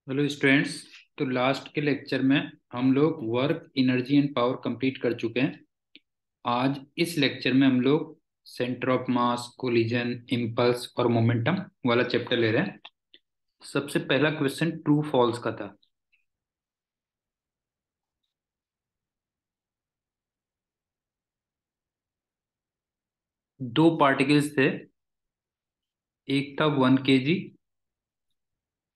Hello students. तो last के lecture में हम लोग work energy and power complete कर चुके हैं। आज इस लेक्चर में हम लोग centre of mass, collision, impulse और मोमेंटम वाला चैप्टर ले रहे हैं। सबसे पहला क्वेश्चन ट्रू फॉल्स का था। दो पार्टिकल्स थे, एक था 1 kg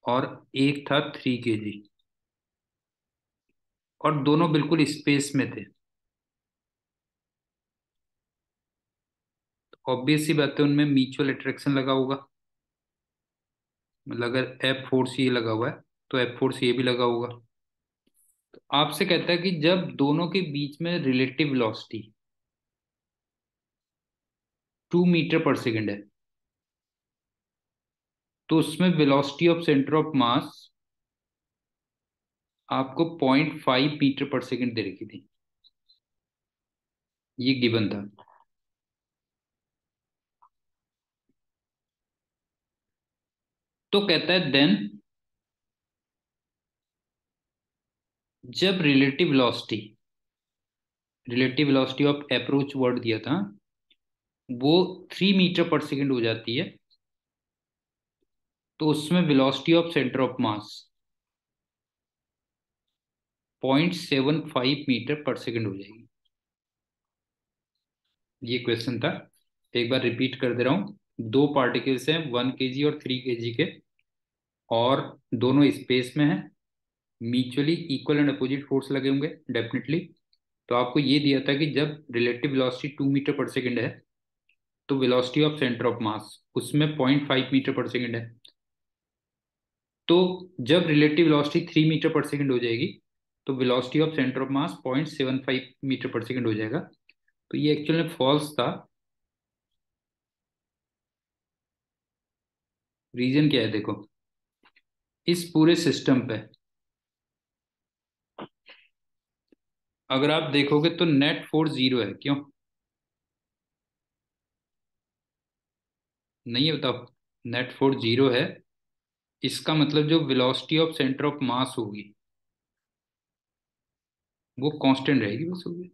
और एक था 3 kg, और दोनों बिल्कुल स्पेस में थे। ऑब्वियस सी बात है, उनमें म्यूचुअल अट्रैक्शन लगा होगा। मतलब अगर एफ फोर्स ये लगा हुआ है तो एफ फोर्स ये भी लगा होगा। आपसे कहता है कि जब दोनों के बीच में relative velocity 2 metre per second है, तो उसमें वेलोसिटी ऑफ सेंटर ऑफ मास आपको 0.5 मीटर पर सेकेंड दे रखी थी। ये गिवन था। तो कहता है देन जब relative velocity of approach word दिया था, वो 3 मीटर पर सेकेंड हो जाती है, तो उसमें velocity of centre of mass 0.75 metre per second हो जाएगी। ये क्वेश्चन था। एक बार रिपीट कर दे रहा हूँ। दो पार्टिकल्स हैं 1 kg और 3 kg के, और दोनों स्पेस में हैं। Mutually equal and opposite force लगे होंगे डेफिनेटली। तो आपको ये दिया था कि जब relative velocity 2 metre per second है, तो velocity of centre of mass उसमें 0.5 मीटर पर सेकेंड है। तो जब relative velocity 3 metre per second हो जाएगी, तो velocity of centre of mass 0.75 metre per second हो जाएगा। तो ये एक्चुअली में फॉल्स था। रीजन क्या है देखो। इस पूरे सिस्टम पे अगर आप देखोगे तो नेट फोर्स जीरो है। क्यों नहीं है बताओ। नेट फोर्स जीरो है। इसका मतलब जो वेलोसिटी ऑफ सेंटर ऑफ मास होगी वो कांस्टेंट रहेगी, बस होगी।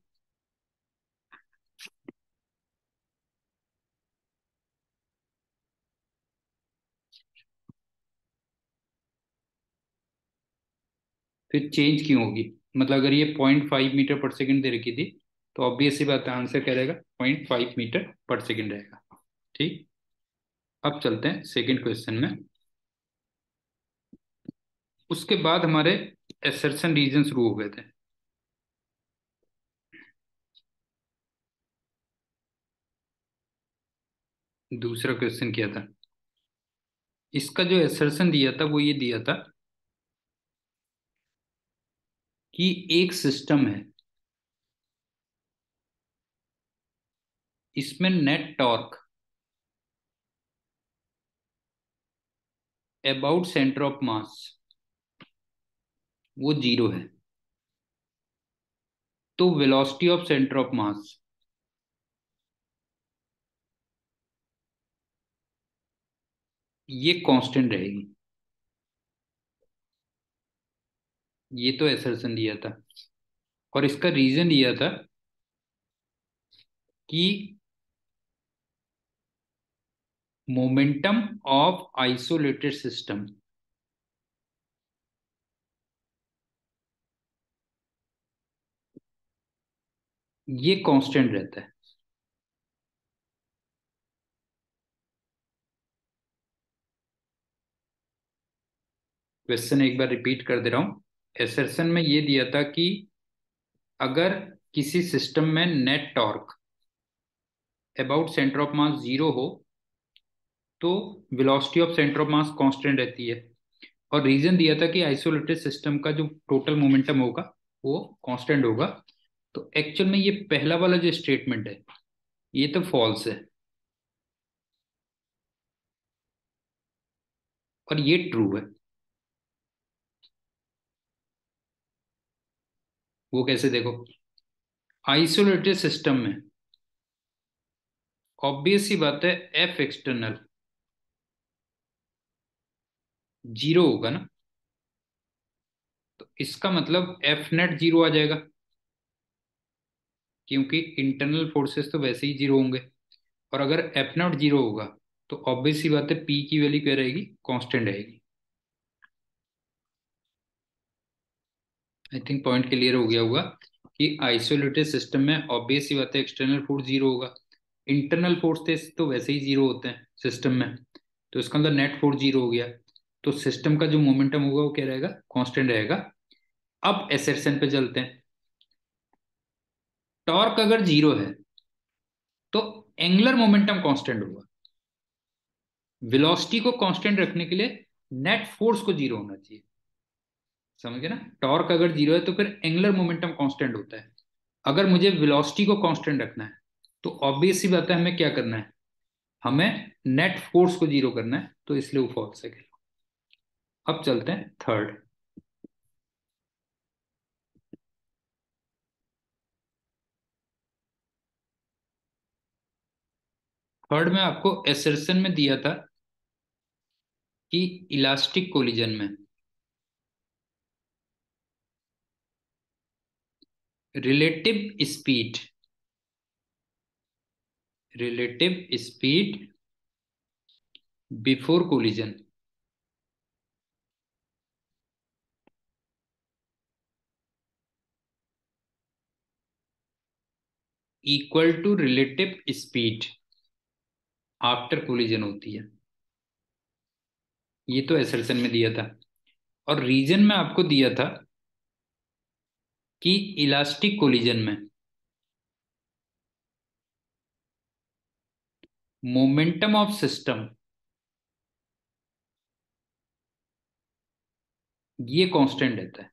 फिर चेंज क्यों होगी? मतलब अगर ये 0.5 मीटर पर सेकेंड दे रखी थी, तो ऑब्वियस सी बात है, आंसर क्या रहेगा? 0.5 मीटर पर सेकेंड रहेगा। ठीक। अब चलते हैं सेकंड क्वेश्चन में। उसके बाद हमारे एसर्शन रीजन शुरू हो गए थे। दूसरा क्वेश्चन क्या था? इसका जो एसर्शन दिया था वो ये दिया था कि एक सिस्टम है, इसमें net torque about centre of मास वो जीरो है। तो वेलोसिटी ऑफ सेंटर ऑफ मास ये कांस्टेंट रहेगी। ये तो एसर्शन दिया था, और इसका रीजन दिया था कि मोमेंटम ऑफ आइसोलेटेड सिस्टम ये कांस्टेंट रहता है। क्वेश्चन एक बार रिपीट कर दे रहा हूं। एसर्शन में ये दिया था कि अगर किसी सिस्टम में net torque about centre of mass zero हो, तो velocity of centre of mass constant रहती है। और रीजन दिया था कि आइसोलेटेड सिस्टम का जो टोटल मोमेंटम होगा वो कांस्टेंट होगा। तो एक्चुअल में ये पहला वाला जो स्टेटमेंट है ये तो फॉल्स है, और ये ट्रू है। वो कैसे देखो। आइसोलेटेड सिस्टम में ऑब्वियस सी बात है, एफ एक्सटर्नल जीरो होगा ना। इसका मतलब एफ नेट जीरो आ जाएगा, क्योंकि इंटरनल फोर्सेस तो वैसे ही जीरो होंगे। और अगर एफ नॉट जीरो होगा तो ऑब्वियस सी बात है पी की वैल्यू क्या रहेगी, कांस्टेंट रहेगी। आई थिंक पॉइंट क्लियर हो गया होगा कि आइसोलेटेड सिस्टम में ऑब्वियस सी बात है एक्सटर्नल फोर्स जीरो होगा, इंटरनल फोर्स तो वैसे ही जीरो होते हैं सिस्टम में, तो इसका मतलब नेट फोर्स जीरो हो गया। तो सिस्टम का जो मोमेंटम होगा वो क्या रहेगा, कांस्टेंट रहेगा। अब एसर्शन पे चलते हैं। टॉर्क अगर जीरो है तो एंगुलर मोमेंटम कांस्टेंट होगा। वेलोसिटी को कांस्टेंट रखने के लिए नेट फोर्स को जीरो होना चाहिए। समझ गए ना, टॉर्क अगर जीरो है तो फिर एंगुलर मोमेंटम कांस्टेंट होता है। अगर मुझे वेलोसिटी को कांस्टेंट रखना है तो ऑब्वियस सी बात है हमें क्या करना है, हमें नेट फोर्स को जीरो करना है, तो इसलिए वो फॉल्स है। अब चलते हैं थर्ड। थर्ड में आपको एसर्शन में दिया था कि इलास्टिक कोलिजन में relative speed, relative speed before collision equal to relative speed after collision होती है। ये तो एसर्शन में दिया था। और रीजन में आपको दिया था कि इलास्टिक कोलिजन में मोमेंटम ऑफ सिस्टम ये कांस्टेंट रहता है।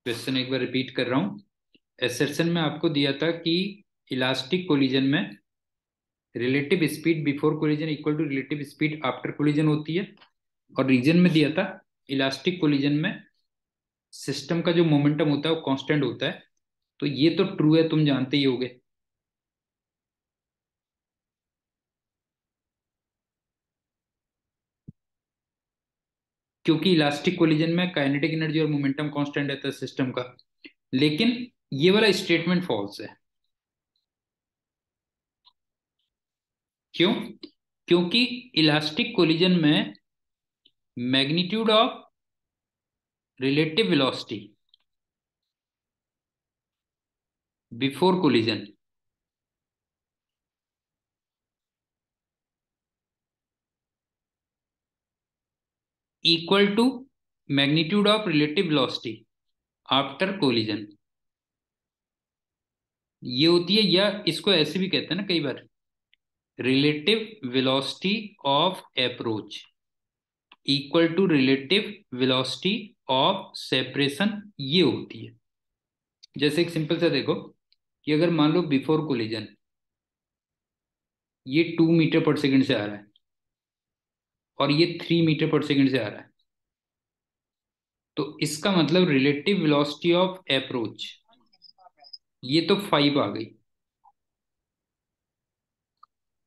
क्वेश्चन एक बार रिपीट कर रहा हूं। एसर्शन में आपको दिया था कि इलास्टिक कोलिजन में relative speed before collision equal to relative speed after collision होती है। और रीजन में दिया था इलास्टिक कोलिजन में सिस्टम का जो मोमेंटम होता है वो कांस्टेंट होता है। तो ये तो ट्रू है, तुम जानते ही होगे। क्योंकि इलास्टिक कोलिजन में काइनेटिक एनर्जी और मोमेंटम कांस्टेंट रहता है सिस्टम का। लेकिन ये वाला स्टेटमेंट फॉल्स है। क्यों? क्योंकि इलास्टिक कोलिजन में magnitude of relative velocity before collision equal to magnitude of relative velocity after collision ये होती है, या इसको ऐसे भी कहते हैं ना कई बार, relative velocity of approach equal to relative velocity of separation ये होती है। जैसे एक सिंपल सा देखो कि अगर मान लो बिफोर कोलिजन ये 2 मीटर पर सेकंड से आ रहा है और ये 3 मीटर पर सेकंड से आ रहा है, तो इसका मतलब रिलेटिव वेलोसिटी ऑफ अप्रोच ये तो 5 आ गई।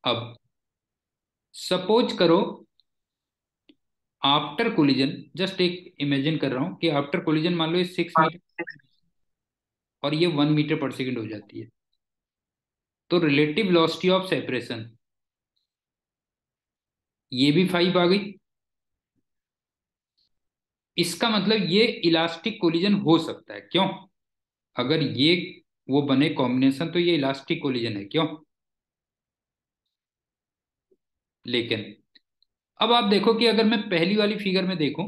अब सपोज करो आफ्टर कोलिजन, जस्ट एक इमेजिन कर रहा हूं कि आफ्टर कोलिजन मान लो ये 6 मीटर और ये 1 मीटर पर सेकंड हो जाती है, तो रिलेटिव वेलोसिटी ऑफ सेपरेशन ये भी 5 आ गई। इसका मतलब ये इलास्टिक कोलिजन हो सकता है। क्यों? अगर ये वो बने कॉम्बिनेशन तो ये इलास्टिक कोलिजन है। क्यों? लेकिन अब आप देखो कि अगर मैं पहली वाली फिगर में देखूं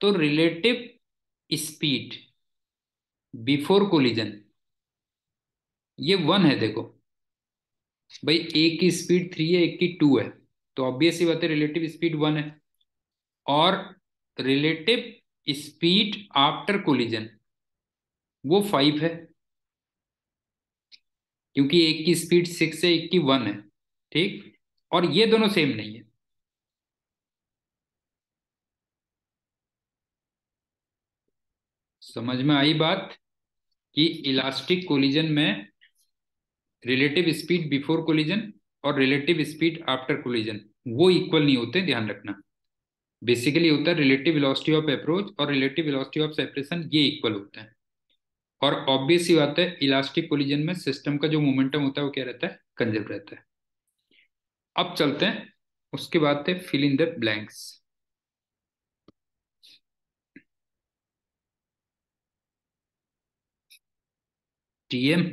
तो रिलेटिव स्पीड बिफोर कोलिजन ये 1 है। देखो भाई, एक की स्पीड 3 है, एक की 2 है, तो ऑब्वियस सी बात है रिलेटिव स्पीड 1 है। और रिलेटिव स्पीड आफ्टर कोलिजन वो 5 है, क्योंकि एक की स्पीड 6 है, एक की 1 है। ठीक। और ये दोनों सेम नहीं है। समझ में आई बात कि इलास्टिक कोलिजन में रिलेटिव स्पीड बिफोर कोलिजन और रिलेटिव स्पीड आफ्टर कोलिजन वो इक्वल नहीं होते, ध्यान रखना। बेसिकली होता है रिलेटिव वेलोसिटी ऑफ अप्रोच और रिलेटिव वेलोसिटी ऑफ सेपरेशन, ये इक्वल होते हैं। और ऑब्वियस सी बात है, इलास्टिक कोलिजन में सिस्टम का जो मोमेंटम होता है वो क्या रहता है, कंजर्व रहता है। अब चलते हैं, उसके बाद थे फिल इन द ब्लैंक्स। टीएम,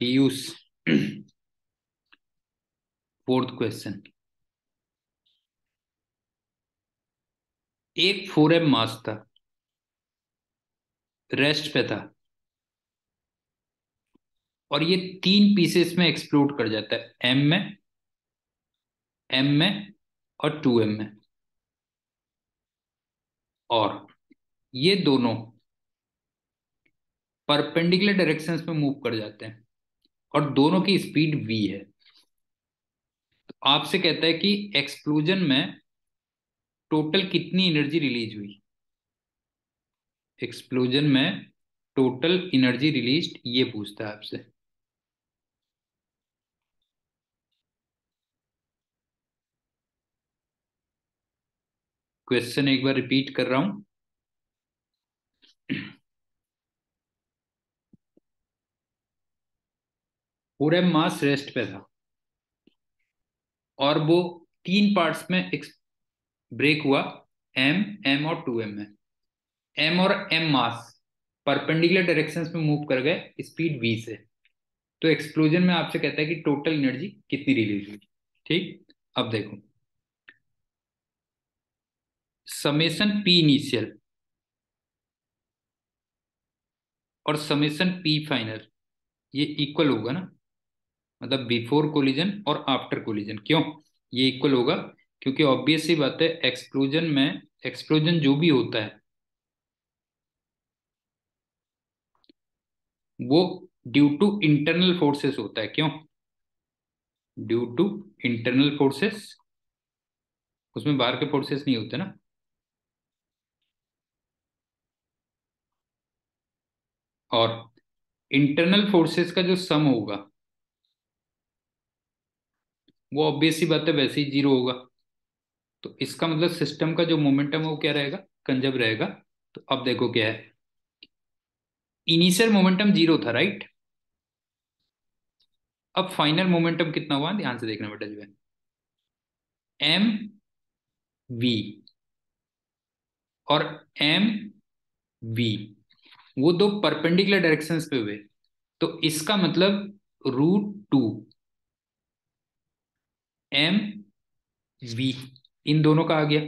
टीयूस। फोर्थ क्वेश्चन, एक 4m मास था, रेस्ट पे था, और ये 3 पीसेस में एक्सप्लोड कर जाता है, एम में, एम में और 2m में। और ये दोनों परपेंडिकुलर डायरेक्शंस में मूव कर जाते हैं, और दोनों की स्पीड v है। तो आपसे कहता है कि एक्सप्लोजन में टोटल कितनी एनर्जी रिलीज हुई। एक्सप्लोजन में टोटल एनर्जी रिलीज्ड, ये पूछता है आपसे। क्वेश्चन एक बार रिपीट कर रहा हूं। 4m मास रेस्ट पे था, और वो 3 पार्ट्स में ब्रेक हुआ, एम, एम और 2m में। एम और एम मास परपेंडिकुलर डायरेक्शंस में मूव कर गए स्पीड v से। तो एक्सप्लोजन में आपसे कहता है कि टोटल एनर्जी कितनी रिलीज हुई। ठीक, अब देखो, समेशन पी इनिशियल और समेशन पी फाइनल, ये इक्वल होगा ना। मतलब बिफोर कोलिजन और आफ्टर कोलिजन, क्यों ये इक्वल होगा? क्योंकि ऑब्वियस सी बात है, एक्सप्लोजन में, एक्सप्लोजन जो भी होता है वो ड्यू टू इंटरनल फोर्सेस होता है, क्यों? ड्यू टू इंटरनल फोर्सेस, उसमें बाहर के फोर्सेस नहीं होते ना। और इंटरनल फोर्सेस का जो सम होगा वो ऑब्वियस सी बात है वैसे ही जीरो होगा। तो इसका मतलब सिस्टम का जो मोमेंटम है वो क्या रहेगा, कंजर्व रहेगा। तो अब देखो क्या है, इनिशियल मोमेंटम जीरो था, राइट? अब फाइनल मोमेंटम कितना हुआ, ध्यान से देखना बेटा जो है, एम वी और एम वी, वो दो परपेंडिकुलर डायरेक्शंस पे हुए। तो इसका मतलब √2 एम वी इन दोनों का आ गया।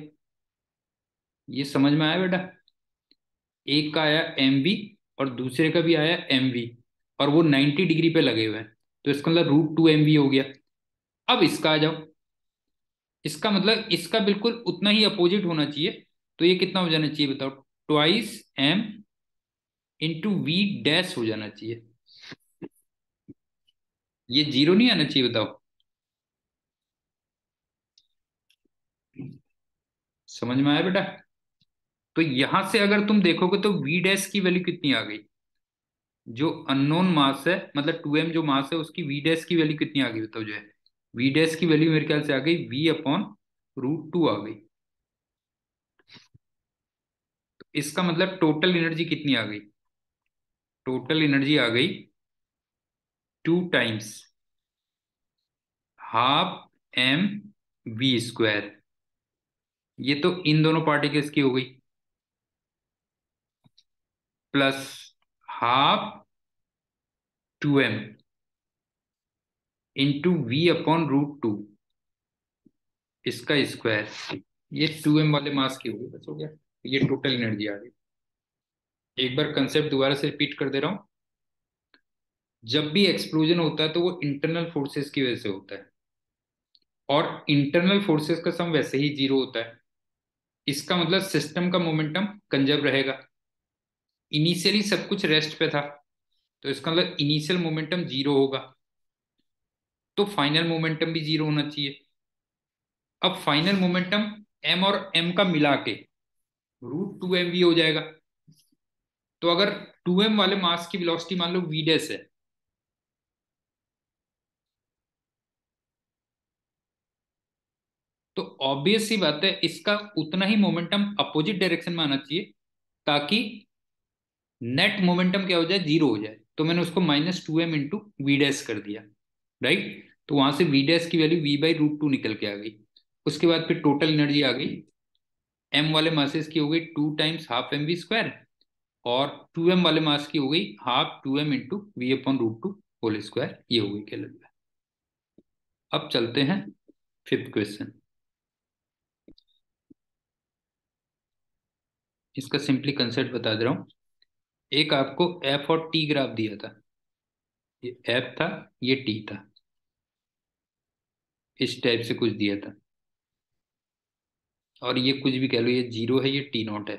ये समझ में आया बेटा? एक का आया एम वी और दूसरे का भी आया एम वी, और वो 90 डिग्री पे लगे हुए हैं। तो इसका मतलब √2 एम वी हो गया। अब इसका आ जाओ, इसका मतलब इसका बिल्कुल उतना ही अपोजिट होना चाहिए। तो ये कितना हो जाना चाहिए बताओ, twice M into V dash हो जाना चाहिए। ये जीरो नहीं आना चाहिए, बताओ। समझ में आया बेटा? तो यहां से अगर तुम देखोगे तो वी डैश की वैल्यू कितनी आ गई, जो अननोन मास है, मतलब 2m जो मास है उसकी वी डैश की वैल्यू कितनी आ गई बताओ जो है। वी डैश की वैल्यू मेरे ख्याल से आ गई v/√2 आ गई। तो इसका मतलब टोटल एनर्जी कितनी आ गई, टोटल एनर्जी आ गई 2 टाइम्स ½ mv²। ये तो इन दोनों पार्टिकल्स की हो गई, प्लस ½ 2m इंटू v/√2, इसका स्क्वायर। ये 2m वाले मास की होगी, बस हो गया। ये टोटल एनर्जी आ गई। एक बार कंसेप्ट दोबारा से रिपीट कर दे रहा हूं। जब भी एक्सप्लोजन होता है तो वो इंटरनल फोर्सेस की वजह से होता है, और इंटरनल फोर्सेस का सम वैसे ही जीरो होता है। इसका मतलब सिस्टम का मोमेंटम कंजर्व रहेगा। इनिशियली सब कुछ रेस्ट पे था, तो इसका मतलब इनिशियल मोमेंटम जीरो होगा, तो फाइनल मोमेंटम भी जीरो होना चाहिए। अब फाइनल मोमेंटम एम और एम का मिला के √2 mv हो जाएगा। तो अगर 2m वाले मास की वेलोसिटी मान लो v डैश है, तो ऑब्वियस सी बात है इसका उतना ही मोमेंटम अपोजिट डायरेक्शन में आना चाहिए, ताकि नेट मोमेंटम क्या हो जाए, जीरो हो जाए। तो मैंने उसको -2m इंटू वी डैश कर दिया, राइट। तो वहां से वी डैश की वैल्यू v/√2 निकल के आ गई। उसके बाद फिर टोटल एनर्जी आ गई, m वाले मासेस की हो गई 2 × ½ mv², और 2m वाले मास की हो गई half 2m into v/√2 whole square, ये हो गई कैलोरी। अब चलते हैं फिफ्थ क्वेश्चन। इसका सिंपली कंसेप्ट बता दे रहा हूं। एक आपको एफ और टी ग्राफ दिया था, ये एफ था, ये टी था, इस टाइप से कुछ दिया था। और ये कुछ भी कह लो, ये जीरो है, ये टी नॉट है।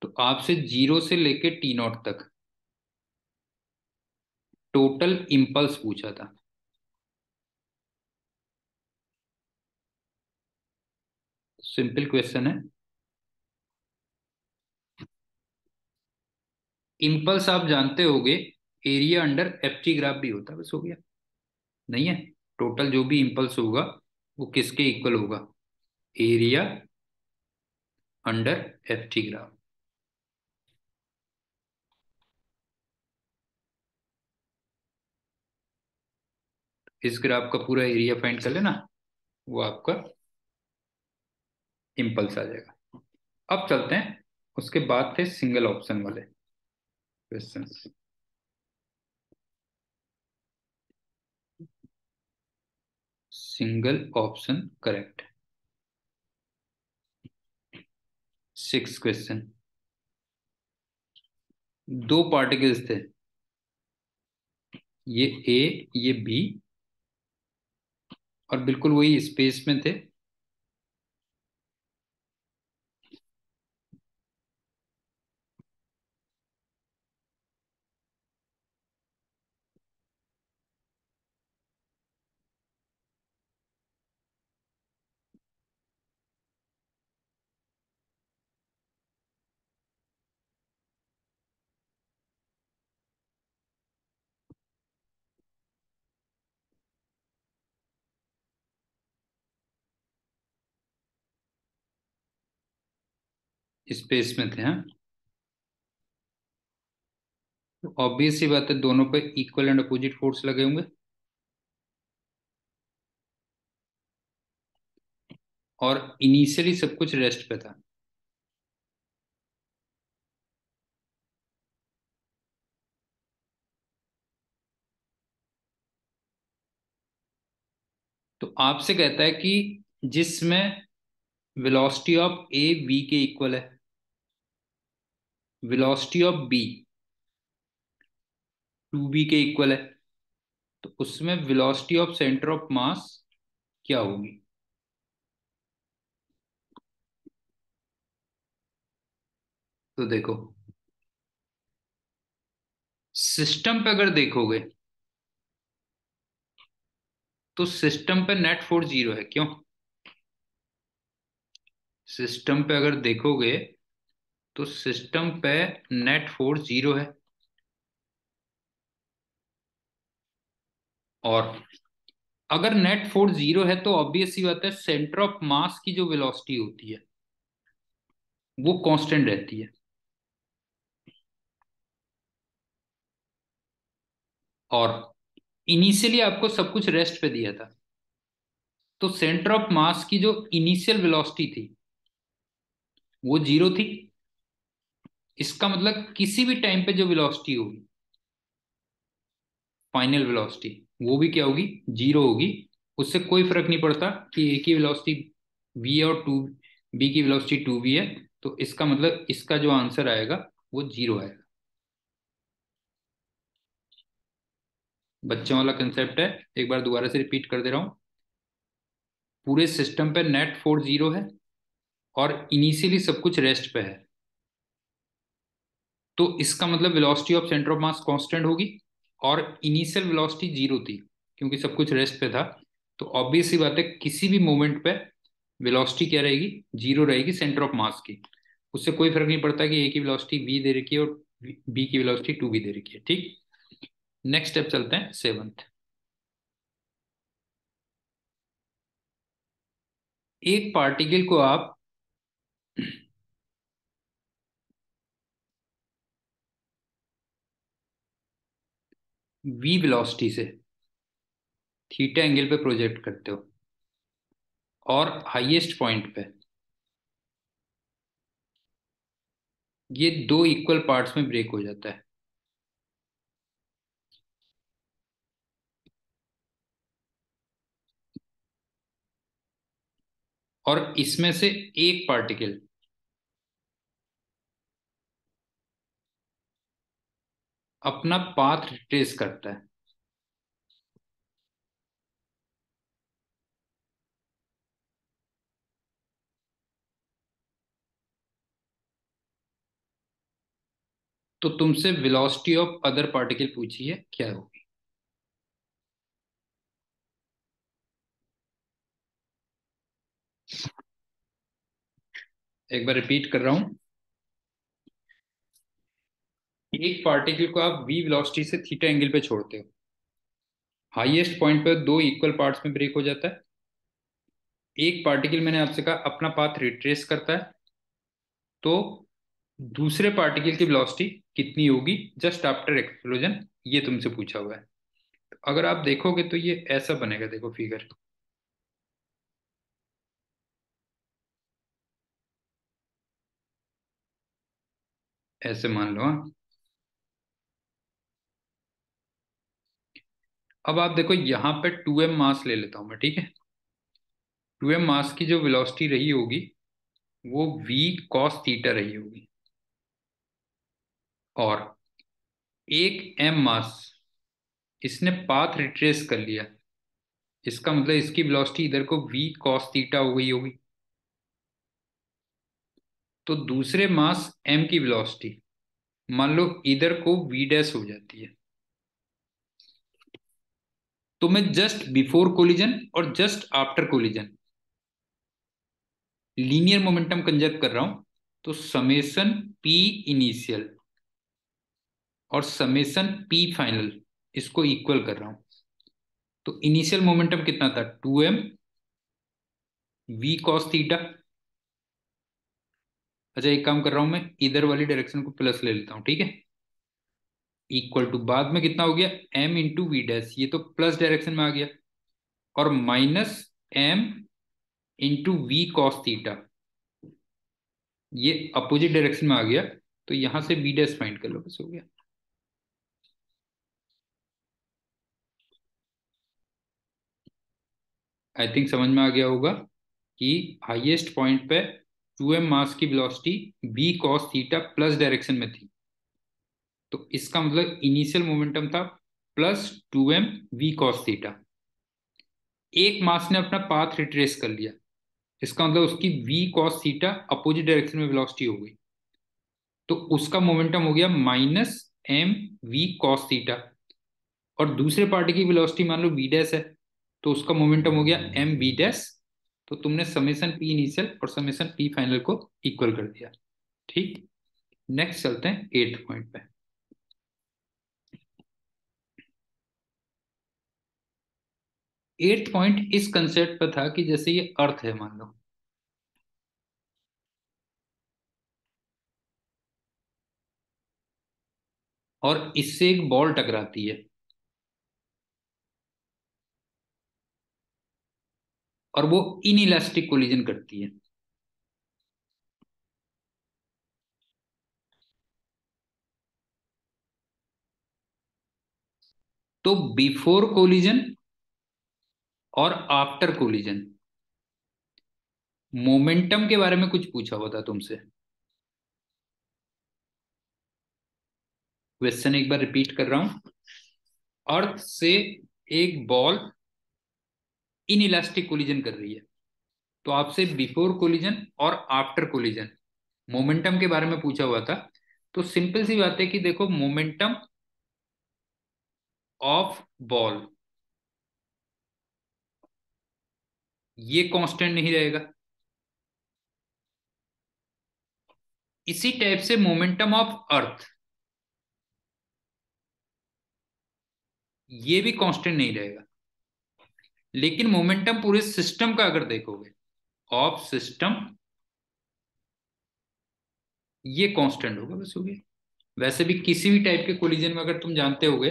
तो आपसे जीरो से लेके टी नॉट तक टोटल इम्पल्स पूछा था। सिंपल क्वेश्चन है। इम्पल्स आप जानते होगे, area under F T graph भी होता है, बस हो गया। नहीं है, टोटल जो भी इम्पल्स होगा वो किसके इक्वल होगा, area under F T graph. इस ग्राफ का पूरा एरिया फाइंड कर लेना, वो आपका इम्पल्स आ जाएगा। अब चलते हैं, उसके बाद थे सिंगल ऑप्शन वाले question. Single option correct. Six question. दो पार्टिकल्स थे, ये ए, ये बी, और बिल्कुल वही स्पेस में थे। स्पेस में थे, हाँ। तो ऑब्वियस सी बात है दोनों पे इक्वल एंड अपोजिट फोर्स लगे होंगे। और इनिशियली सब कुछ रेस्ट पे था। तो आपसे कहता है कि जिसमें वेलोसिटी ऑफ ए वी के इक्वल है, वेलोसिटी ऑफ बी 2b के इक्वल है, तो उसमें वेलोसिटी ऑफ सेंटर ऑफ मास क्या होगी। तो देखो, सिस्टम पे अगर देखोगे तो सिस्टम पे नेट फोर्स जीरो है, क्यों। सिस्टम पे अगर देखोगे तो सिस्टम पे नेट फोर्स जीरो है। और अगर नेट फोर्स जीरो है तो ऑब्वियस सी बात है सेंटर ऑफ मास की जो वेलोसिटी होती है वो कांस्टेंट रहती है। और इनिशियली आपको सब कुछ रेस्ट पे दिया था, तो सेंटर ऑफ मास की जो इनिशियल वेलोसिटी थी वो जीरो थी। इसका मतलब किसी भी टाइम पे जो वेलोसिटी होगी, फाइनल वेलोसिटी, वो भी क्या होगी, जीरो होगी। उससे कोई फर्क नहीं पड़ता कि ए की वेलोसिटी वी है और टू बी की वेलोसिटी टू बी है। तो इसका मतलब इसका जो आंसर आएगा वो जीरो आएगा। बच्चों वाला कंसेप्ट है, एक बार दोबारा से रिपीट कर दे रहा हूँ। पूरे सिस्टम पे नेट फोर्स जीरो है, और इनिशियली सब कुछ रेस्ट पे है। तो इसका मतलब velocity of centre of mass constant होगी, और इनिशियल वेलोसिटी जीरो थी क्योंकि सब कुछ रेस्ट पे था। तो ऑब्वियस सी बात है किसी भी मोमेंट पे वेलोसिटी क्या रहेगी, जीरो रहेगी सेंटर ऑफ मास की। उससे कोई फर्क नहीं पड़ता कि ए की वेलोसिटी v दे रखी है और बी की वेलोसिटी 2v दे रखी है। ठीक, नेक्स्ट स्टेप चलते हैं, सेवंथ। एक पार्टिकल को आप v वेलोसिटी से थीटा एंगल पे प्रोजेक्ट करते हो और हाईएस्ट पॉइंट पे ये दो इक्वल पार्ट्स में ब्रेक हो जाता है, और इसमें से एक पार्टिकल अपना पाथ रिट्रेस करता है। तो तुमसे वेलोसिटी ऑफ अदर पार्टिकल पूछी है, क्या होगी? एक बार रिपीट कर रहा हूं, एक पार्टिकल को आप v वेलोसिटी से थीटा एंगल पे छोड़ते हो, हाईएस्ट पॉइंट पे दो इक्वल पार्ट्स में ब्रेक हो जाता है। एक पार्टिकल, मैंने आपसे कहा, अपना पाथ रिट्रेस करता है, तो दूसरे पार्टिकल की वेलोसिटी कितनी होगी जस्ट आफ्टर एक्सप्लोजन, ये तुमसे पूछा हुआ है। अगर आप देखोगे तो ये ऐसा बनेगा, देखो फिगर, ऐसे मान लो, हाँ। अब आप देखो यहाँ पे 2m मास ले लेता हूं मैं, ठीक है। 2m मास की जो वेलोसिटी रही होगी वो v cos थीटा रही होगी, और एक m मास इसने पाथ रिट्रेस कर लिया, इसका मतलब इसकी वेलोसिटी इधर को v cos थीटा हो गई होगी। तो दूसरे मास m की वेलोसिटी मान लो इधर को v डैश हो जाती है। तो मैं जस्ट बिफोर कोलिजन और just after collision linear momentum conserve कर रहा हूं, तो समेशन p इनिशियल और समेशन p फाइनल इसको इक्वल कर रहा हूं। तो इनिशियल मोमेंटम कितना था, 2m v cos थीटा। अच्छा, एक काम कर रहा हूं मैं, इधर वाली डायरेक्शन को प्लस ले लेता हूं, ठीक है। इक्वल टू, बाद में कितना हो गया, m इंटू वी डैश, ये तो प्लस डायरेक्शन में आ गया, और minus m into V cos theta, ये अपोजिट डायरेक्शन में आ गया। तो यहां से वी डैश फाइंड कर लो, बस हो गया। आई थिंक समझ में आ गया होगा कि हाईएस्ट पॉइंट पे 2m मास की velocity v cos theta plus direction में थी, तो इसका मतलब इनिशियल मोमेंटम था plus 2m v cos theta. एक मास ने अपना पाथ रिट्रेस कर लिया, इसका मतलब उसकी v cos theta opposite direction में वेलोसिटी हो गई, तो उसका मोमेंटम हो गया minus m v cos theta. और दूसरे पार्टी की वेलोसिटी मान लो v डैश है, तो उसका मोमेंटम हो गया m v डैश। तो तुमने समेशन p इनिशियल और समेशन p फाइनल को इक्वल कर दिया। ठीक, नेक्स्ट चलते हैं एट्थ पॉइंट पे। एट्थ पॉइंट इस कंसेप्ट पे था कि जैसे ये अर्थ है मान लो, और इससे एक बॉल टकराती है, और वो इनइलास्टिक कोलिजन करती है। तो बिफोर कोलिजन और आफ्टर कोलिजन मोमेंटम के बारे में कुछ पूछा हुआ था तुमसे। क्वेश्चन एक बार रिपीट कर रहा हूं, अर्थ से एक बॉल इनइलास्टिक कोलिजन कर रही है, तो आपसे बिफोर कोलिजन और आफ्टर कोलिजन मोमेंटम के बारे में पूछा हुआ था। तो सिंपल सी बात है कि देखो, मोमेंटम ऑफ बॉल ये कांस्टेंट नहीं रहेगा, इसी टाइप से मोमेंटम ऑफ अर्थ, ये भी कांस्टेंट नहीं रहेगा। लेकिन मोमेंटम पूरे सिस्टम का अगर देखोगे, ऑफ सिस्टम, ये कांस्टेंट होगा बस, हो गया। वैसे भी किसी भी टाइप के कोलिजन में अगर तुम जानते होगे,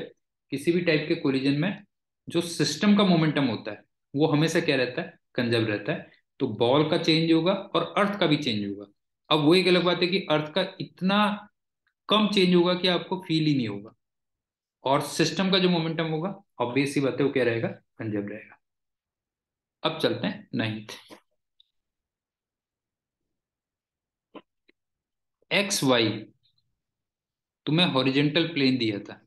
किसी भी टाइप के कोलिजन में जो सिस्टम का मोमेंटम होता है वो हमेशा क्या रहता है, कंजर्व रहता है। तो बॉल का चेंज होगा और अर्थ का भी चेंज होगा। अब वो एक अलग बात है कि अर्थ का इतना कम चेंज होगा कि आपको फील ही नहीं होगा, और सिस्टम का जो मोमेंटम होगा ऑब्वियस सी बात है वो क्या रहेगा, कंजर्व रहेगा। अब चलते हैं नाइन्थ। एक्स वाई तुम्हें हॉरिजेंटल प्लेन दिया था,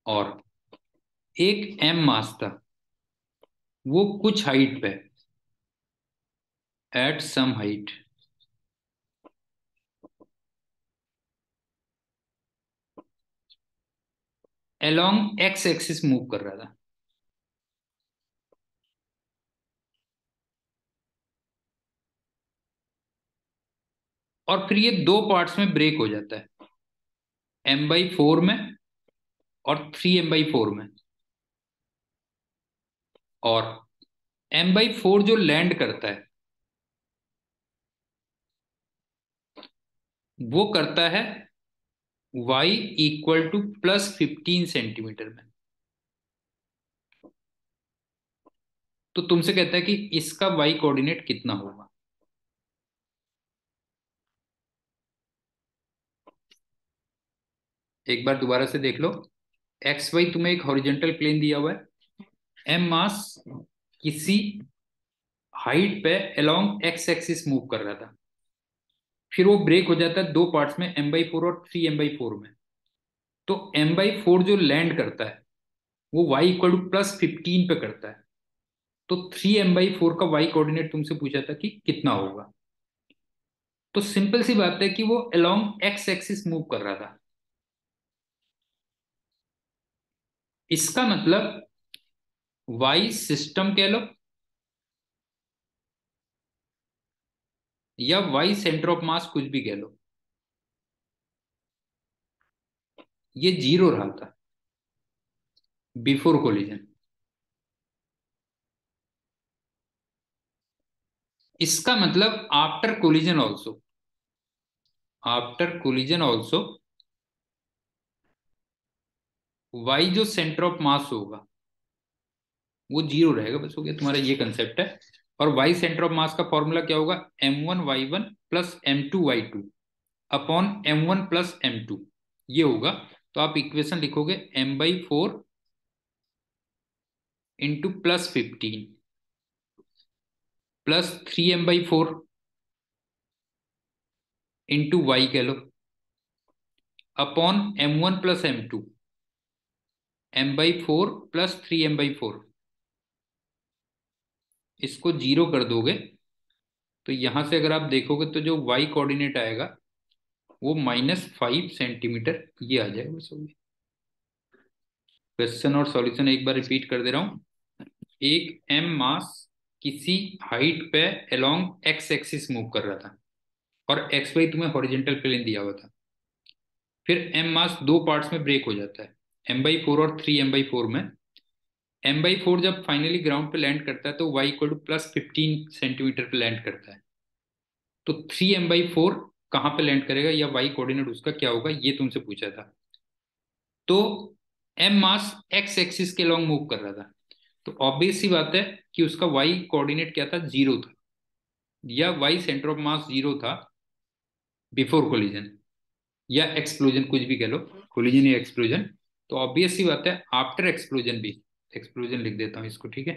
और एक एम मास था, वो कुछ हाइट पे, at some height, along X axis move कर रहा था। और फिर ये दो पार्ट्स में ब्रेक हो जाता है, m/4 में और 3m/4 में। और m/4 जो लैंड करता है वो करता है y = +15 सेंटीमीटर में। तो तुमसे कहता है कि इसका y कोऑर्डिनेट कितना होगा। एक बार दोबारा से देख लो। एक्स वाई तुम्हें एक हॉरिजेंटल प्लेन दिया हुआ है, एम मास किसी हाइट पे अलोंग एक्स एक्सिस मूव कर रहा था, फिर वो ब्रेक हो जाता है दो पार्ट्स में, m/4 और 3m/4 में। तो m/4 जो लैंड करता है वो y = +15 पे करता है। तो 3m/4 का y कोऑर्डिनेट तुमसे पूछा था कि कितना होगा। तो सिंपल सी बात है कि वो अलोंग एक्स एक्सिस मूव कर रहा था। इसका मतलब y सिस्टम कह लो या y सेंटर ऑफ मास, कुछ भी कह लो, ये जीरो रहा था बिफोर कोलिजन। इसका मतलब after collision also, after collision also y जो सेंटर ऑफ मास होगा वो जीरो रहेगा, बस हो गया, तुम्हारा ये कंसेप्ट है। और वाई सेंटर ऑफ मास का फॉर्मूला क्या होगा, m1y1 plus m2y2 upon m1 plus m2, ये होगा। तो आप इक्वेशन लिखोगे m/4 into +15 plus 3m/4 into Y कह लो, upon m1 plus m2, m/4 plus 3m/4। इसको जीरो कर दोगे तो यहां से अगर आप देखोगे तो जो y कोऑर्डिनेट आएगा वो -5 सेंटीमीटर, ये आ जाएगा बस, हो गया। क्वेश्चन और सॉल्यूशन एक बार रिपीट कर दे रहा हूं। एक एम मास किसी हाइट पे अलोंग एक्स एक्सिस मूव कर रहा था, और एक्स वाई तुम्हें हॉरिजेंटल प्लेन दिया हुआ था। फिर एम मास दो पार्ट्स में ब्रेक हो जाता है, m/4 और 3m/4 में। m/4 जब फाइनली ग्राउंड पे लैंड करता है तो y = +15 सेंटीमीटर पे लैंड करता है। तो 3m/4 कहाँ पे लैंड करेगा या y कोऑर्डिनेट उसका क्या होगा, ये तुमसे पूछा था। तो एम मास एक्स एक्सिस के लॉन्ग मूव कर रहा था, तो ऑब्वियस सी बात है कि उसका वाई कोऑर्डिनेट क्या था, जीरो था, या Y centre of mass zero था बिफोर कोलिजन या एक्सप्लोजन, कुछ भी कह लो, कोलिजन या एक्सप्लोजन। तो ऑब्वियस सी बात है आफ्टर एक्सप्लोजन भी, एक्सप्लोजन लिख देता हूं इसको, ठीक है।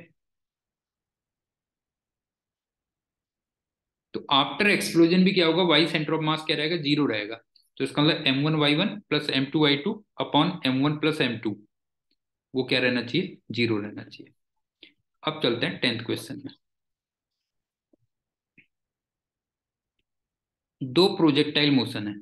तो आफ्टर एक्सप्लोजन भी क्या होगा, वाई सेंटर ऑफ मास क्या रहेगा, जीरो रहेगा। तो इसका मतलब m1y1 plus m2y2 upon m1 plus m2, वो क्या रहना चाहिए, जीरो रहना चाहिए। अब चलते हैं 10th क्वेश्चन में। दो प्रोजेक्टाइल मोशन है,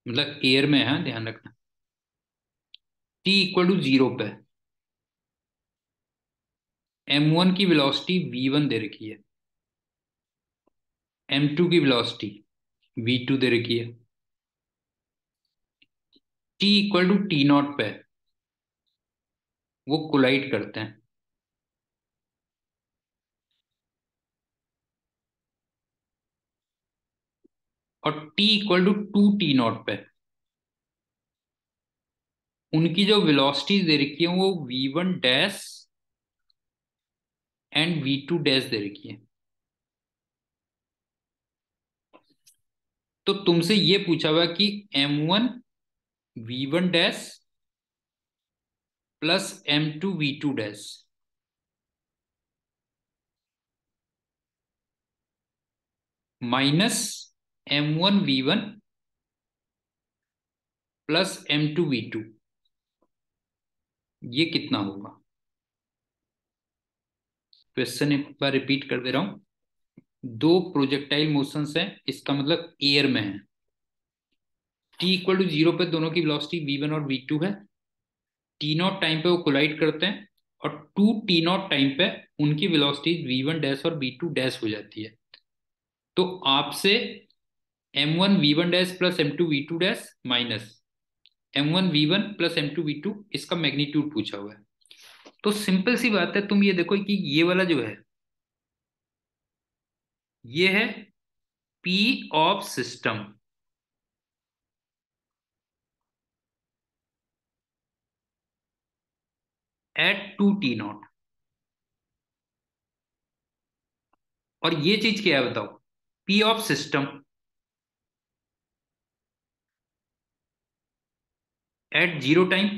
मतलब एयर में है, ध्यान रखना। टी इक्वल टू 0 पे m1 की वेलोसिटी v1 दे रखी है, m2 की वेलोसिटी v2 दे रखी है, T equal to T naught पे वो कोलाइड करते हैं, और T equal to two T naught पे उनकी जो वेलोसिटीज दे रखी है वो v1 dash and v2 dash दे रखी है। तो तुमसे ये पूछा हुआ कि m1 v1 dash plus m2 v2 dash minus m1 v1 plus m2 v2, ये कितना होगा? क्वेश्चन एक बार रिपीट कर दे रहा हूं। दो प्रोजेक्टाइल मोशंस हैं, इसका मतलब एयर में है। टी इक्वल टू 0 पे दोनों की वेलोसिटी v1 और v2 है। टी नॉट टाइम पे वो कोलाइड करते हैं, और टू टी नॉट टाइम पे उनकी वेलोसिटी v1 डैश और v2 डैश हो जाती है। तो आपसे m1 v1 dash plus m2 v2 dash minus m1 v1 plus m2 v2 इसका मैग्नीट्यूड पूछा हुआ है। तो सिंपल सी बात है, तुम ये देखो कि ये वाला जो है ये है P of system at two T naught, और ये चीज क्या है बताओ? P of system at zero time,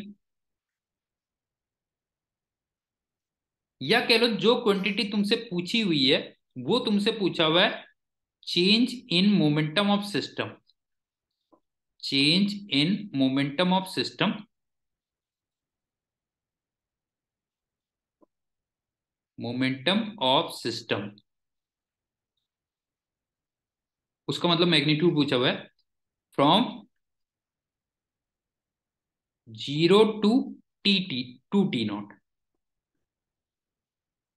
या कह लो जो क्वांटिटी तुमसे पूछी हुई है वो तुमसे पूछा हुआ है change in momentum of system, change in momentum of system momentum of system, उसका मतलब मैग्नीट्यूड पूछा हुआ है from zero to T to T naught.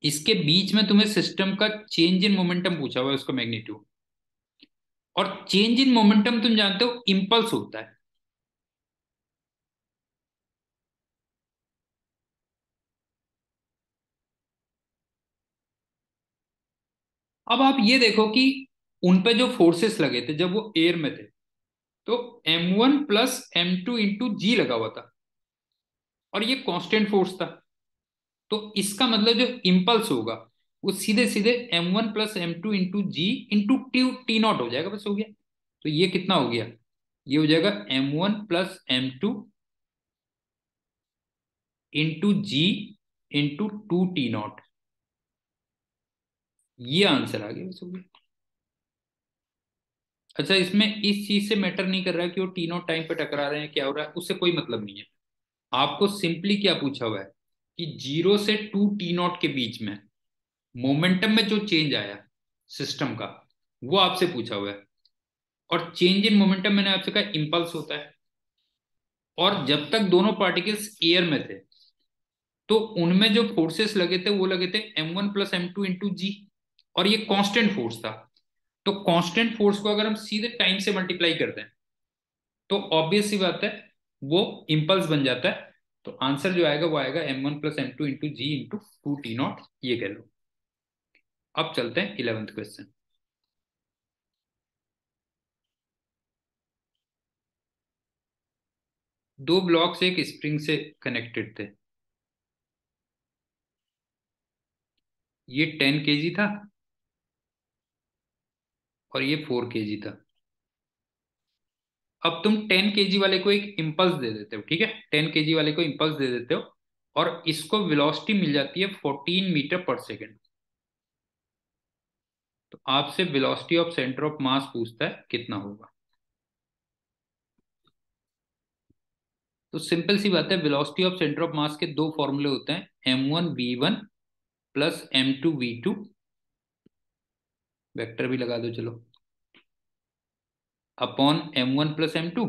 इसके बीच में तुम्हें सिस्टम का चेंज इन मोमेंटम पूछा हुआ है, उसका मैग्नीट्यूड। और चेंज इन मोमेंटम तुम जानते हो इंपल्स होता है। अब आप ये देखो कि उन पे जो फोर्सेस लगे थे जब वो एयर में थे, तो m1 प्लस m2 इंटू जी लगा हुआ था, और ये कांस्टेंट फोर्स था। तो इसका मतलब जो इंपल्स होगा वो सीधे सीधे m1 plus m2 into G into T naught हो जाएगा, बस हो गया। तो ये कितना हो गया? ये हो जाएगा m1 plus m2 into G into two T naught. ये आंसर आ गया, बस हो गया। अच्छा, इसमें इस चीज से मैटर नहीं कर रहा है कि वो टी नॉट टाइम पे टकरा रहे हैं, क्या हो रहा है, उससे कोई मतलब नहीं है। आपको सिंपली क्या पूछा हुआ है कि जीरो से टू टी नॉट के बीच में मोमेंटम में जो चेंज आया सिस्टम का, वो आपसे पूछा हुआ है। और चेंज इन मोमेंटम मैंने आपसे कहा इंपल्स होता है। और जब तक दोनों पार्टिकल्स एयर में थे तो उनमें जो फोर्सेस लगे थे वो लगे थे m1 प्लस m2 इंटू जी, और ये कांस्टेंट फोर्स था। तो कांस्टेंट फोर्स को अगर हम सीधे टाइम से मल्टीप्लाई करते हैं तो ऑब्वियस सी बात है वो इंपल्स बन जाता है। तो आंसर जो आएगा वो आएगा m1 plus m2 into G into two T naught, ये कह लो। अब चलते हैं 11th क्वेश्चन। दो ब्लॉक्स एक स्प्रिंग से कनेक्टेड थे। ये 10 kg था और ये 4 kg था। अब तुम 10 kg वाले को एक इम्पल्स दे देते हो, ठीक है, 10 kg वाले को इम्पल्स दे देते हो, और इसको वेलोसिटी मिल जाती है 14 मीटर पर सेकेंड। तो आपसे वेलोसिटी ऑफ सेंटर ऑफ मास पूछता है कितना होगा। तो सिंपल सी बात है, वेलोसिटी ऑफ सेंटर ऑफ मास के दो फॉर्मूले होते हैं, m1 v1 plus m2 v2। Vector भी लगा दो चलो, अपॉन m1 प्लस m2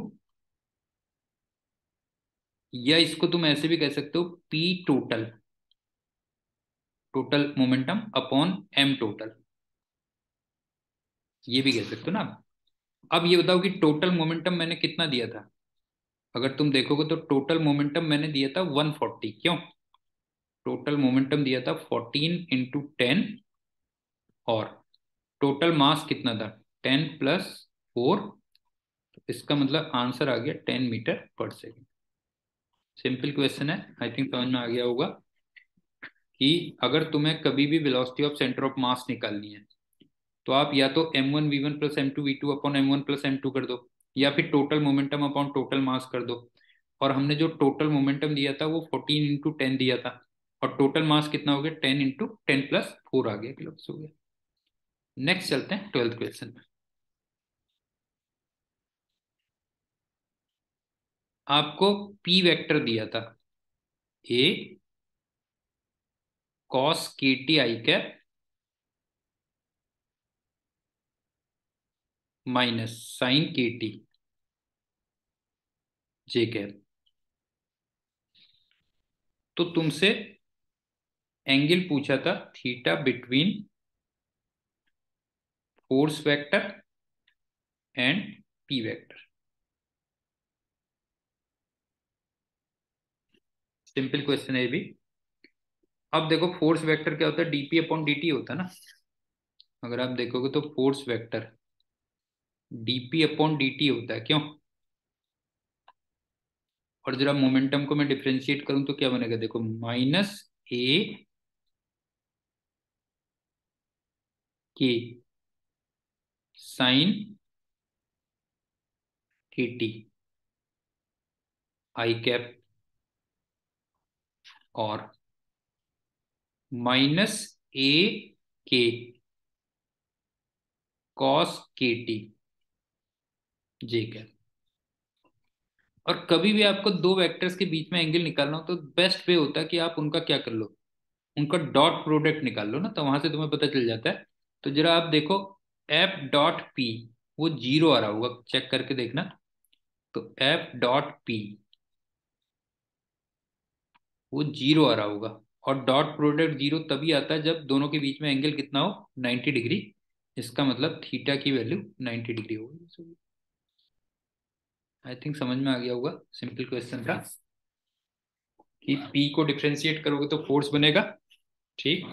या इसको तुम ऐसे भी कह सकते हो P total, total momentum upon M total, ये भी कह सकते हो ना। अब ये बताओ कि टोटल मोमेंटम मैंने कितना दिया था। अगर तुम देखोगे तो टोटल मोमेंटम मैंने दिया था 140। क्यों? टोटल मोमेंटम दिया था 14 × 10, और टोटल मास कितना था 10 + 4। इसका मतलब आंसर आ गया 10 metre per second. Simple question है, आई थिंक समझ में आ गया होगा कि अगर तुम्हें कभी भी वेलोसिटी ऑफ सेंटर ऑफ मास निकालनी है तो आप या तो m1v1 + m2v2 upon m1 + m2 कर दो, या फिर total momentum upon total mass कर दो। और हमने जो टोटल मोमेंटम दिया था वो 14 × 10 दिया था, और टोटल मास कितना हो गया 10 × 10 + 4 आ गया, किलो हो गया। नेक्स्ट चलते हैं 12th क्वेश्चन में। आपको पी वेक्टर दिया था A cos K T I cap minus sine K T J cap. तो तुमसे एंगल पूछा था theta between force vector and P vector. Simple question है ये भी। अब देखो फोर्स वेक्टर क्या होता है, डीपी अपॉन डी टी होता है ना। अगर आप देखोगे तो force vector DP upon D T होता है। क्यों? और जरा मोमेंटम को मैं डिफरेंशिएट करूं तो क्या बनेगा, देखो -a के sign K T I cap, और -a के cos K T J cap. और कभी भी आपको दो वेक्टर्स के बीच में एंगल निकालना हो तो बेस्ट वे होता है कि आप उनका क्या कर लो, उनका डॉट प्रोडक्ट निकाल लो ना, तो वहां से तुम्हें पता चल जाता है। तो जरा आप देखो F.P वो जीरो आ रहा होगा, चेक करके देखना। तो F.P वो जीरो आ रहा होगा, और डॉट प्रोडक्ट जीरो तभी आता है जब दोनों के बीच में एंगल कितना हो 90 डिग्री। इसका मतलब थीटा की वैल्यू 90 डिग्री होगी। आई थिंक समझ में आ गया होगा, सिंपल क्वेश्चन था कि P को डिफरेंशिएट करोगे तो फोर्स बनेगा, ठीक।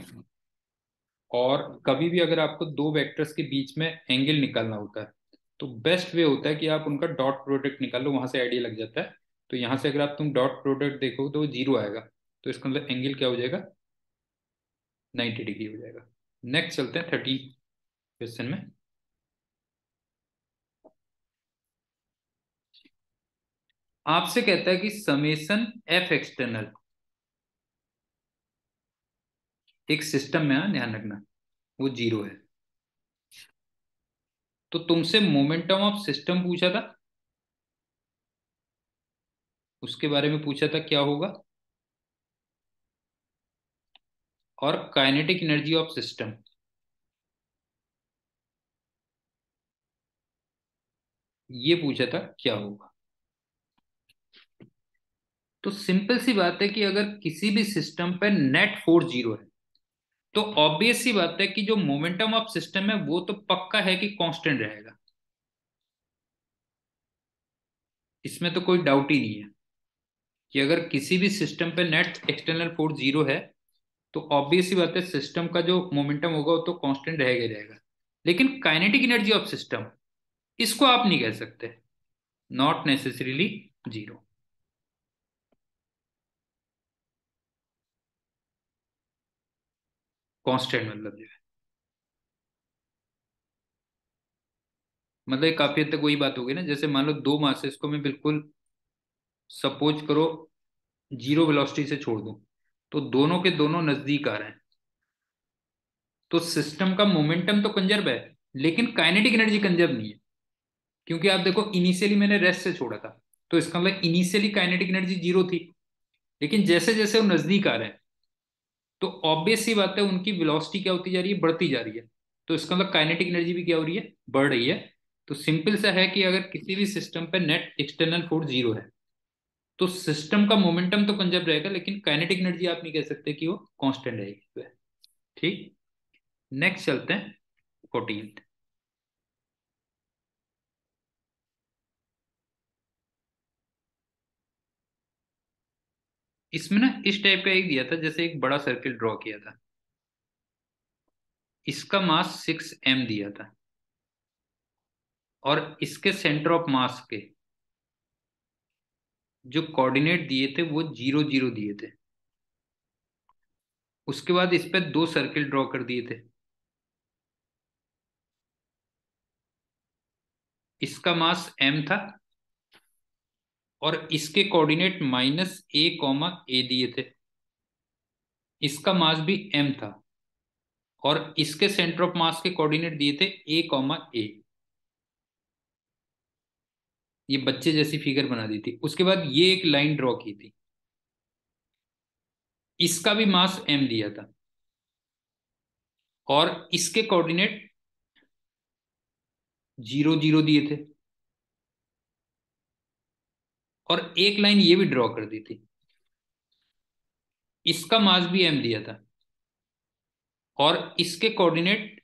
और कभी भी अगर आपको दो वेक्टर्स के बीच में एंगल निकालना होता है तो बेस्ट वे होता है कि आप उनका डॉट प्रोडक्ट निकालो, वहां से आइडिया लग जाता है। तो यहाँ से अगर आप तुम डॉट प्रोडक्ट देखोगे तो वो जीरो आएगा, तो इसका मतलब एंगल क्या हो जाएगा 90 डिग्री हो जाएगा। नेक्स्ट चलते हैं 13 क्वेश्चन में। आपसे कहता है कि समेसन एफ एक्सटर्नल एक सिस्टम में, ध्यान रखना, वो जीरो है। तो तुमसे मोमेंटम ऑफ सिस्टम पूछा था, उसके बारे में पूछा था क्या होगा, और काइनेटिक एनर्जी ऑफ सिस्टम ये पूछा था क्या होगा। तो सिंपल सी बात है कि अगर किसी भी सिस्टम पर नेट फोर्स जीरो है तो ऑब्वियस सी बात है कि जो मोमेंटम ऑफ सिस्टम है वो तो पक्का है कि कांस्टेंट रहेगा। इसमें तो कोई डाउट ही नहीं है कि अगर किसी भी सिस्टम पे नेट एक्सटर्नल फोर्स जीरो है तो ऑब्वियस सी बात है सिस्टम का जो मोमेंटम होगा वो तो कांस्टेंट रहेगा ही रहेगा। लेकिन काइनेटिक एनर्जी ऑफ सिस्टम, इसको आप नहीं कह सकते, नॉट नेसेसरीली जीरो। कांस्टेंट मतलब जो है, मतलब ये काफी हद तक वही बात होगी ना, जैसे मान लो दो मासेस को मैं बिल्कुल सपोज करो जीरो वेलोसिटी से छोड़ दूं, तो दोनों के दोनों नजदीक आ रहे हैं, तो सिस्टम का मोमेंटम तो कंजर्व है लेकिन काइनेटिक एनर्जी कंजर्व नहीं है। क्योंकि आप देखो इनिशियली मैंने रेस्ट से छोड़ा था, तो इसका मतलब इनिशियली काइनेटिक एनर्जी जीरो थी, लेकिन जैसे जैसे वो नजदीक आ रहे हैं तो ऑब्वियस सी बात है उनकी वेलोसिटी क्या होती जा रही है, बढ़ती जा रही है। तो इसका मतलब काइनेटिक एनर्जी भी क्या हो रही है, बढ़ रही है। तो सिंपल सा है कि अगर किसी भी सिस्टम पर नेट एक्सटर्नल फोर्स जीरो है तो सिस्टम का मोमेंटम तो कंजर्व रहेगा, लेकिन काइनेटिक एनर्जी आप नहीं कह सकते कि वो कांस्टेंट रहेगी। ठीक, नेक्स्ट चलते हैं 14। इसमें ना इस टाइप का एक दिया था, जैसे एक बड़ा सर्किल ड्रॉ किया था, इसका मास 6m दिया था, और इसके सेंटर ऑफ मास के जो कोऑर्डिनेट दिए थे वो 0 0 दिए थे। उसके बाद इस पे दो सर्किल ड्रॉ कर दिए थे, इसका मास m था, और इसके कोऑर्डिनेट -a, दिए थे, इसका मास भी m था, और इसके सेंटर ऑफ मास के कोऑर्डिनेट दिए थे a, ये बच्चे जैसी फिगर बना दी थी। उसके बाद ये एक लाइन ड्रॉ की थी, इसका भी मास m दिया था, और इसके कोऑर्डिनेट 0 0 दिए थे, और एक लाइन ये भी ड्रॉ कर दी थी, इसका मास भी m दिया था, और इसके कोऑर्डिनेट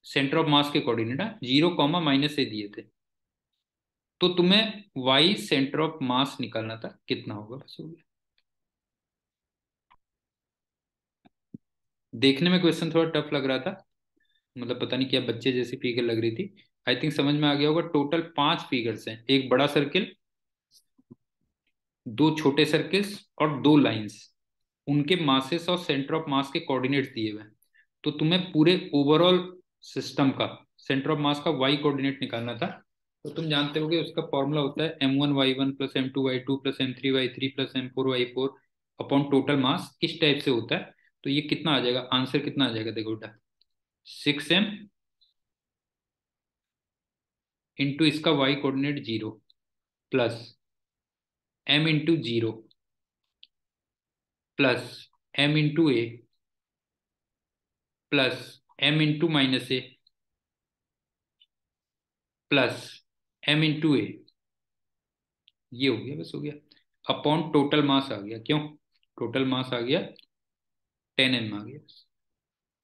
सेंटर ऑफ मास के कोऑर्डिनेट 0, -a दिए थे। तो तुम्हें y सेंटर ऑफ मास निकालना था, कितना होगा, बस हो गया। देखने में क्वेश्चन थोड़ा टफ लग रहा था, मतलब पता नहीं क्या बच्चे जैसी फिगर लग रही थी। आई थिंक समझ में आ गया होगा। टोटल 5 फिगर्स हैं, एक बड़ा सर्किल, दो छोटे सर्किल्स, और दो लाइंस, उनके मासेस और सेंटर ऑफ मास के कोऑर्डिनेट्स दिए हुए हैं। तो तुम्हें पूरे ओवरऑल सिस्टम का सेंटर ऑफ मास का y कोऑर्डिनेट निकालना था। तो तुम जानते होगे उसका फॉर्मूला होता है m1y1 plus m2y2 plus m3y3 plus m4y4 upon total mass. इस टाइप से होता है। तो ये कितना आ जाएगा, आंसर कितना आ जाएगा, देखो बेटा, 6m इंटू इसका y coordinate 0 plus m into 0 plus m into a plus m into -a plus m into a, ये हो गया, बस हो गया। अपॉन टोटल मास आ गया, क्यों, टोटल मास आ गया 10m आ गया, बस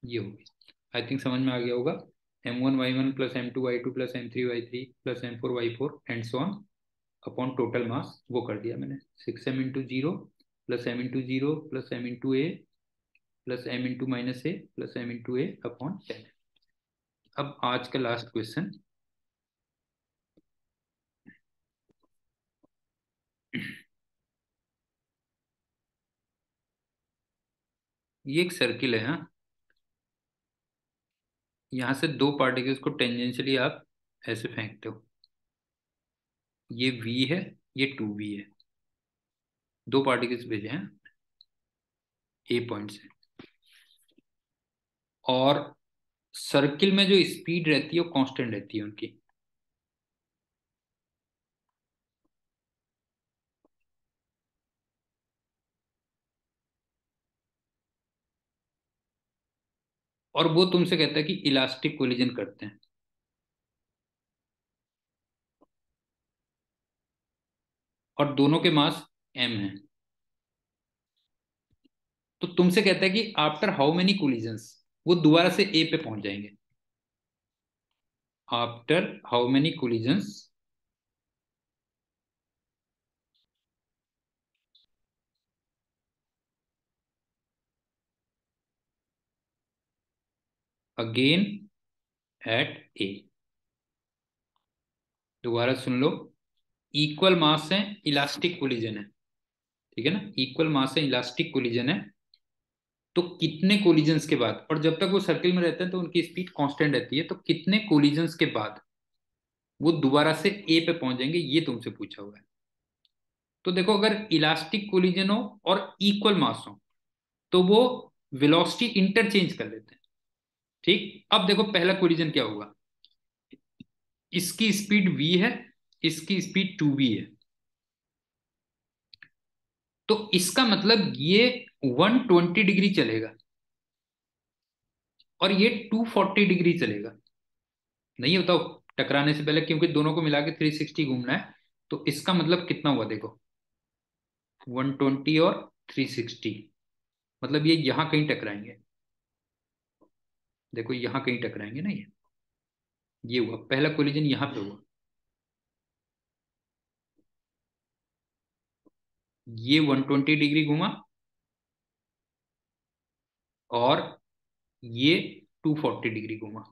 ये हो गया। आई थिंक समझ में आ गया होगा। m1y1 plus m2y2 plus m3y3 plus m4y4 and so on upon total mass, वो कर दिया मैंने। 6m into 0 plus m into 0 plus m into a plus m into -a plus m into a upon 10। अब आज का last question, ये एक circle है, हाँ, यहाँ से दो पार्टिकल्स को टेंजेंशियली आप ऐसे फेंकते हो, ये v है, ये 2v है, दो पार्टिकल्स भेजे हैं ए पॉइंट से, और सर्किल में जो स्पीड रहती है वो कांस्टेंट रहती है उनकी। और वो तुमसे कहता है कि इलास्टिक कोलिजन करते हैं, और दोनों के मास m है। तो तुमसे कहता है कि आफ्टर हाउ मेनी कोलिजन्स वो दोबारा से ए पे पहुंच जाएंगे, after how many collisions again at A. दोबारा सुन लो, इक्वल मास है, इलास्टिक कोलिजन है, ठीक है ना, इक्वल मास है, इलास्टिक कोलिजन है। तो कितने कोलिजन्स के बाद, और जब तक वो सर्किल में रहते हैं तो उनकी स्पीड कांस्टेंट रहती है, तो कितने कोलिजन्स के बाद वो दोबारा से ए पे पहुंच जाएंगे, ये तुमसे पूछा हुआ है। तो देखो, अगर इलास्टिक कोलिजन हो और इक्वल मास हो तो वो वेलोसिटी इंटरचेंज कर लेते हैं। ठीक, अब देखो पहला कोलिजन क्या होगा, इसकी स्पीड v है, इसकी स्पीड 2v है, तो इसका मतलब ये 120 डिग्री चलेगा, और ये 240 डिग्री चलेगा। नहीं बताओ, टकराने से पहले, क्योंकि दोनों को मिला के 360 घूमना है। तो इसका मतलब कितना हुआ देखो, 120 और 360, मतलब ये यहां कहीं टकराएंगे। देखो यहां कहीं टकराएंगे ना, ये हुआ पहला कोलिजन, यहां पे हुआ। ये 120 डिग्री घुमा और ये 240 डिग्री घुमा।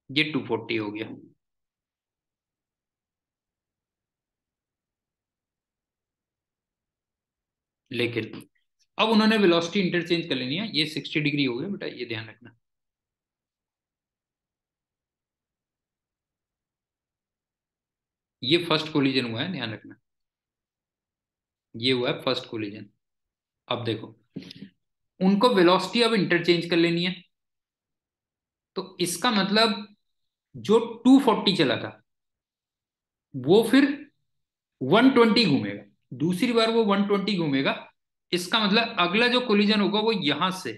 ये 240 हो गया। लेकिन अब उन्होंने वेलोसिटी इंटरचेंज कर लेनी है, ये 60 डिग्री हो गया बेटा, ये ध्यान रखना। ये फर्स्ट कोलिजन हुआ है, ध्यान रखना। ये हुआ है फर्स्ट कोलिजन। अब देखो, उनको वेलोसिटी अब इंटरचेंज कर लेनी है। तो इसका मतलब जो 240 चला था वो फिर 120 घूमेगा, दूसरी बार वो 120 घूमेगा। इसका मतलब अगला जो कोलिजन होगा वो यहां से,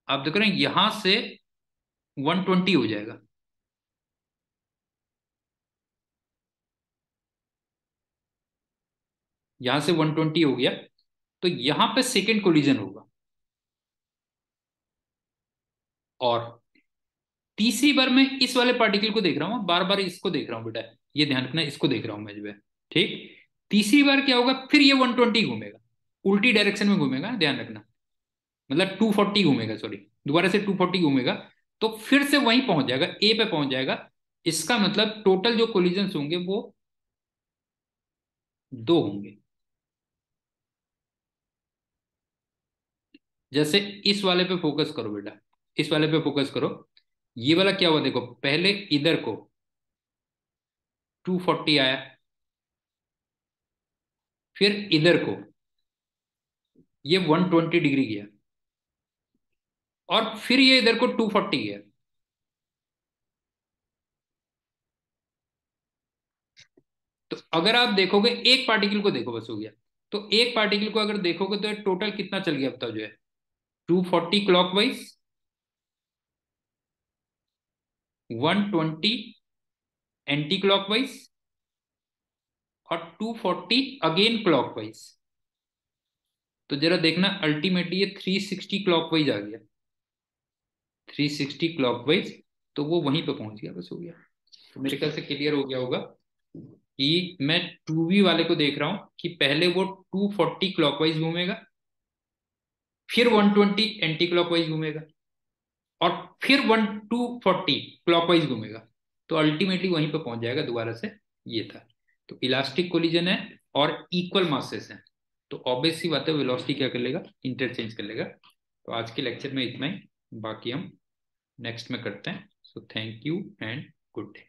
आप देख रहे हैं, यहां से 120 हो जाएगा। यहां से 120 हो गया, तो यहां पे सेकेंड कोलिजन होगा। और तीसरी बार मैं इस वाले पार्टिकल को देख रहा हूं, बार बार इसको देख रहा हूं बेटा, ये ध्यान रखना, इसको देख रहा हूं मैं जो है। ठीक। तीसरी बार क्या होगा, फिर ये 120 घूमेगा, उल्टी डायरेक्शन में घूमेगा, ध्यान रखना। मतलब 240 घूमेगा, सॉरी, दोबारा से 240 घूमेगा। तो फिर से वहीं पहुंच जाएगा, ए पे पहुंच जाएगा। इसका मतलब टोटल जो कोलिजन्स होंगे वो दो होंगे। जैसे इस वाले पे फोकस करो बेटा, इस वाले पे फोकस करो। ये वाला क्या हुआ देखो, पहले इधर को 240 आया, फिर इधर को ये 120 डिग्री गया, और फिर ये इधर को 240 गया। तो अगर आप देखोगे, एक पार्टिकल को देखो, बस हो गया। तो एक पार्टिकल को अगर देखोगे तो टोटल कितना चल गया बताओ जो है, 240 क्लॉकवाइज, 120 एंटी क्लॉकवाइज, और 240 अगेन क्लॉकवाइज। तो जरा देखना, अल्टीमेटली ये 360 क्लॉकवाइज आ गया, 360 क्लॉकवाइज। तो वो वहीं पे पहुंच गया, बस हो गया। तो मेरे ख्याल से क्लियर हो गया होगा कि मैं 2V वाले को देख रहा हूं कि पहले वो 240 क्लॉकवाइज घूमेगा, फिर 120 एंटी क्लॉकवाइज घूमेगा, और फिर 240 क्लॉकवाइज घूमेगा। तो अल्टीमेटली वहीं पे पहुंच जाएगा दोबारा से। ये था। तो इलास्टिक कोलिजन है और इक्वल मासेस हैं, तो ऑब्वियस सी बात है वेलोसिटी क्या कर लेगा, इंटरचेंज कर लेगा। तो आज के लेक्चर में इतना ही, बाकी हम नेक्स्ट में करते हैं। So thank you and good day.